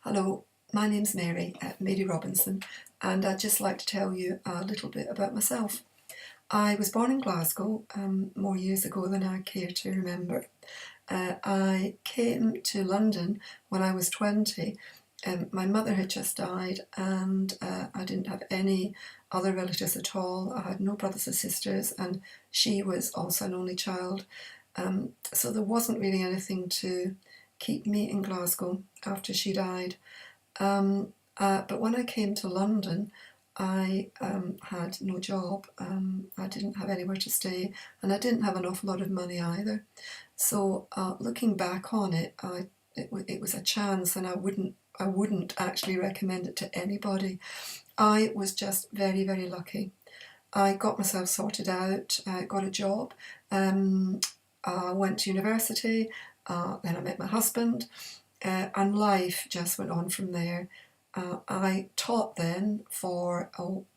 Hello, my name's Mary, Mary Robinson, and I'd just like to tell you a little bit about myself. I was born in Glasgow more years ago than I care to remember. I came to London when I was 20. My mother had just died, and I didn't have any other relatives at all. I had no brothers or sisters, and she was also an only child. So there wasn't really anything to keep me in Glasgow after she died. But when I came to London, I had no job. I didn't have anywhere to stay, and I didn't have an awful lot of money either. So looking back on it, it was a chance, and I wouldn't actually recommend it to anybody. I was just very, very lucky. I got myself sorted out, got a job, I went to university, then I met my husband, and life just went on from there. I taught then for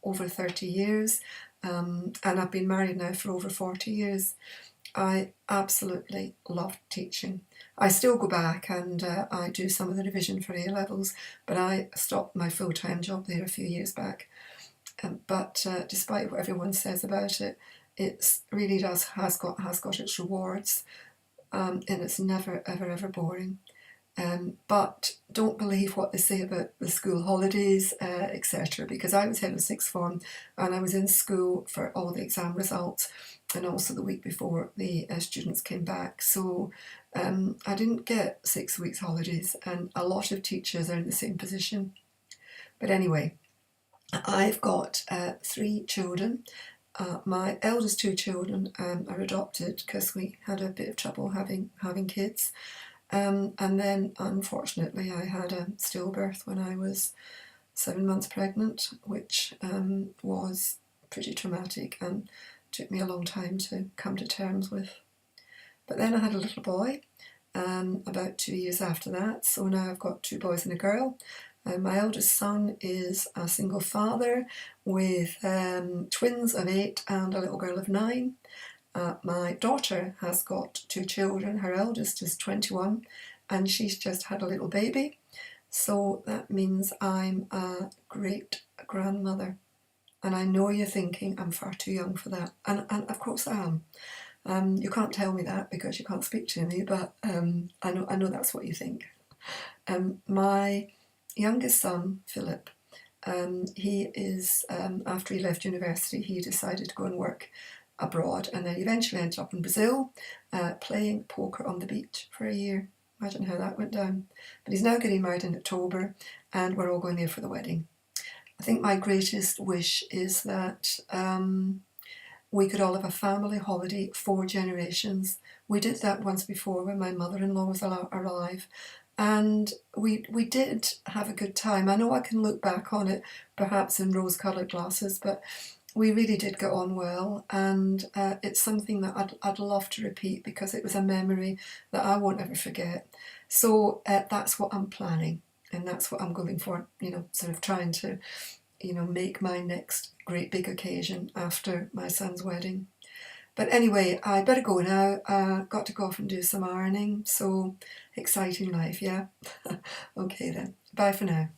over 30 years, and I've been married now for over 40 years. I absolutely loved teaching. I still go back and I do some of the revision for A levels, but I stopped my full-time job there a few years back. But despite what everyone says about it, it really has got its rewards, and it's never ever ever boring. But don't believe what they say about the school holidays, etc. Because I was head of sixth form, and I was in school for all the exam results, and also the week before the students came back. So I didn't get 6 weeks holidays, and a lot of teachers are in the same position. But anyway, I've got 3 children. My eldest 2 children are adopted because we had a bit of trouble having kids. And then, unfortunately, I had a stillbirth when I was 7 months pregnant, which was pretty traumatic and took me a long time to come to terms with. But then I had a little boy about 2 years after that, so now I've got 2 boys and a girl. My eldest son is a single father with twins of 8 and a little girl of 9. My daughter has got 2 children. Her eldest is 21 and she's just had a little baby. So that means I'm a great grandmother. And I know you're thinking I'm far too young for that. And of course I am. You can't tell me that because you can't speak to me, but I know that's what you think. My youngest son, Philip, he is, after he left university, he decided to go and work abroad, and then eventually ended up in Brazil playing poker on the beach for a year. Imagine how that went down. But he's now getting married in October, and we're all going there for the wedding. I think my greatest wish is that we could all have a family holiday, 4 generations. We did that once before when my mother-in-law was alive, and we did have a good time. I know I can look back on it perhaps in rose-coloured glasses, but we really did get on well, and it's something that I'd love to repeat because it was a memory that I won't ever forget. So that's what I'm planning, and that's what I'm going for, sort of trying to, make my next great big occasion after my son's wedding. But anyway, I better go now. Got to go off and do some ironing, so exciting life, yeah? Okay then, bye for now.